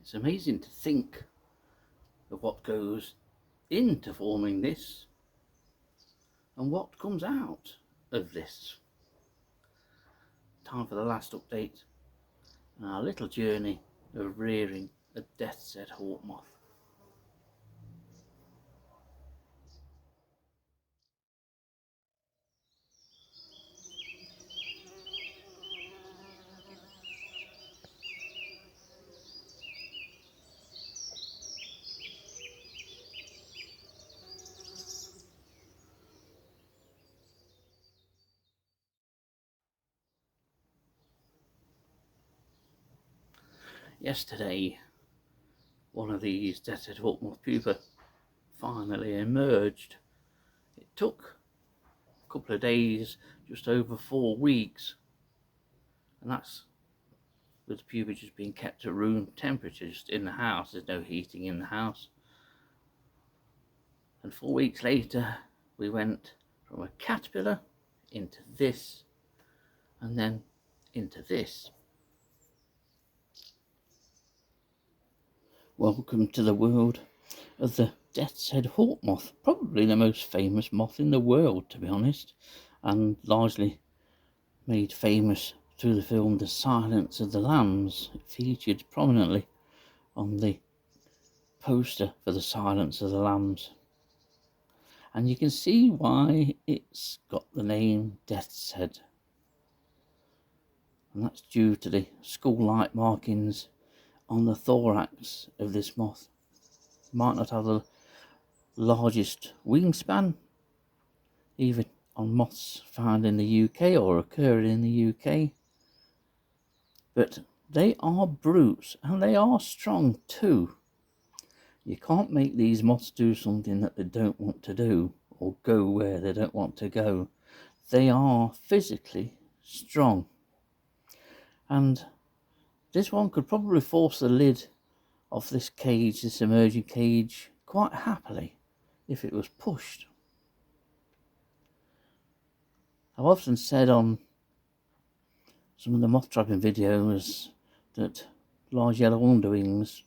It's amazing to think of what goes into forming this and what comes out of this. Time for the last update on our little journey of rearing a death's head hawk-moth. Yesterday, one of these death's head hawk-moth pupa finally emerged. It took a couple of days, just over 4 weeks, and that's with the pupa just being kept at room temperature, just in the house. There's no heating in the house. And 4 weeks later, we went from a caterpillar into this, and then into this. Welcome to the world of the death's head hawk-moth, probably the most famous moth in the world, to be honest, and largely made famous through the film The Silence of the Lambs. It featured prominently on the poster for The Silence of the Lambs. And you can see why it's got the name death's head. And that's due to the skull-like markings on the thorax of this moth. It might not have the largest wingspan, even on moths found in the UK or occurring in the UK. But they are brutes, and they are strong too. You can't make these moths do something that they don't want to do, or go where they don't want to go. They are physically strong. And this one could probably force the lid off this cage, this emerging cage, quite happily if it was pushed. I've often said on some of the moth trapping videos that large yellow underwings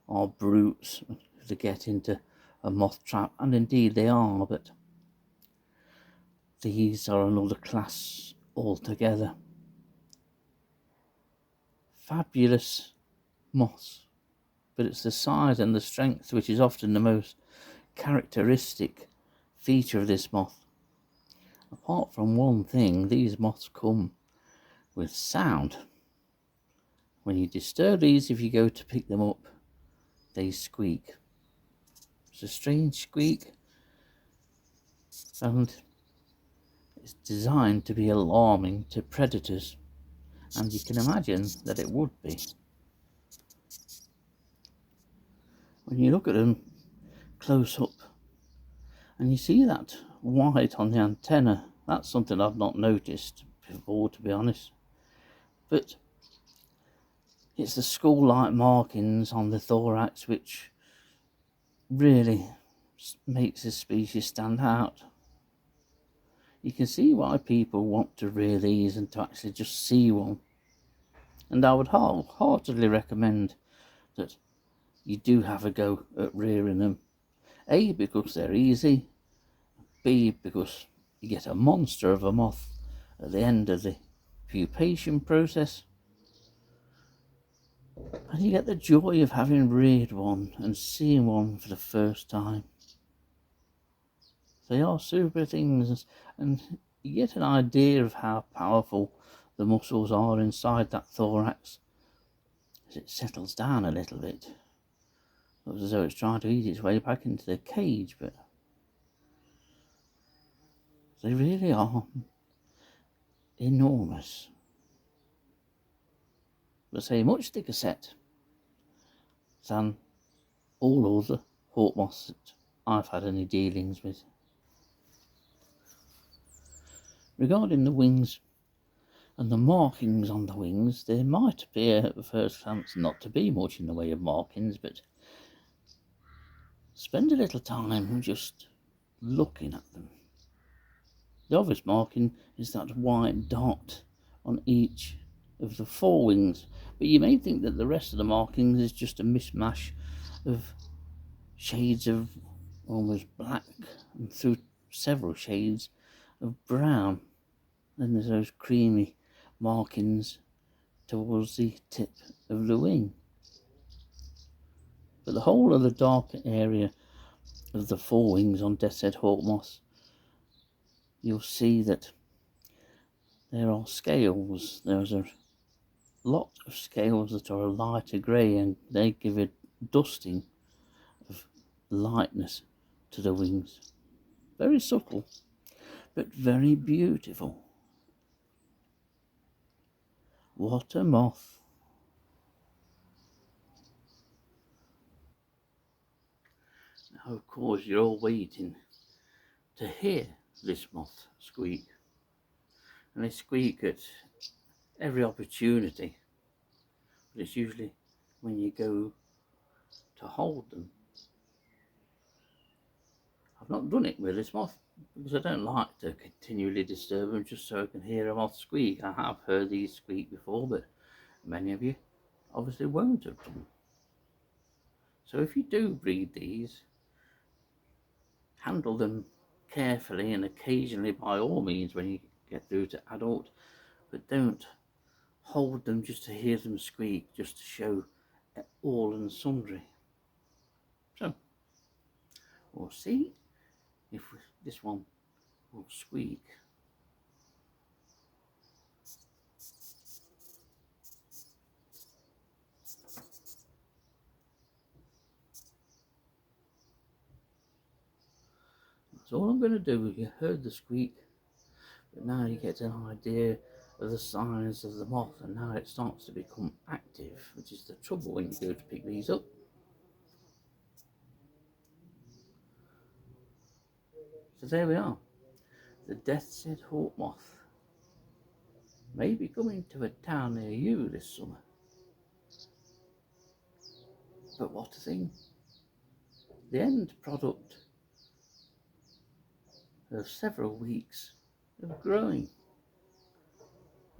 are brutes to get into a moth trap, and indeed they are, but these are another class altogether. Fabulous moths, but it's the size and the strength which is often the most characteristic feature of this moth. Apart from one thing, these moths come with sound. When you disturb these, if you go to pick them up, they squeak. It's a strange squeak, and it's designed to be alarming to predators, and you can imagine that it would be. When you look at them close up and you see that white on the antenna, that's something I've not noticed before, to be honest. But it's the skull-like markings on the thorax which really makes this species stand out. You can see why people want to rear these and to actually just see one. And I would wholeheartedly recommend that you do have a go at rearing them. A, because they're easy. B, because you get a monster of a moth at the end of the pupation process. And you get the joy of having reared one and seeing one for the first time. They are super things, and you get an idea of how powerful the muscles are inside that thorax as it settles down a little bit. It looks as though it's trying to ease its way back into the cage, but they really are enormous. But say, much thicker set than all other hawk moths that I've had any dealings with. Regarding the wings and the markings on the wings, there might appear at first glance not to be much in the way of markings, but spend a little time just looking at them. The obvious marking is that white dot on each of the forewings, but you may think that the rest of the markings is just a mishmash of shades of almost black and through several shades of brown. Then there's those creamy markings towards the tip of the wing. But the whole of the darker area of the forewings on death's-head hawk-moths, you'll see that there are scales. There's a lot of scales that are a lighter grey, and they give a dusting of lightness to the wings. Very subtle, but very beautiful. What a moth. Now, of course, you're all waiting to hear this moth squeak. And they squeak at every opportunity. But it's usually when you go to hold them. I've not done it with this moth because I don't like to continually disturb them just so I can hear a moth squeak. I have heard these squeak before, but many of you obviously won't have done. So if you do breed these, handle them carefully and occasionally by all means when you get through to adult, but don't hold them just to hear them squeak, just to show all and sundry. So we'll see if this one will squeak. That's all I'm going to do. You heard the squeak, but now you get an idea of the size of the moth, and now it starts to become active, which is the trouble when you go to pick these up. So there we are. The death's-head hawk-moth may be coming to a town near you this summer. But what a thing. The end product of several weeks of growing.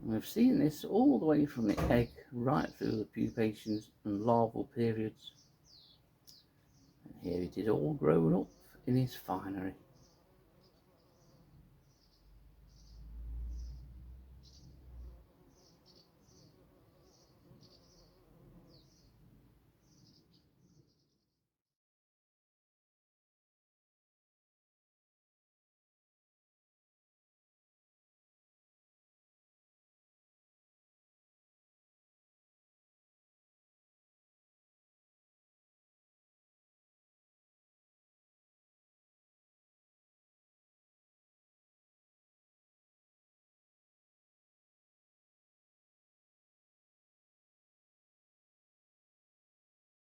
And we've seen this all the way from the egg right through the pupations and larval periods. And here it is all grown up in its finery.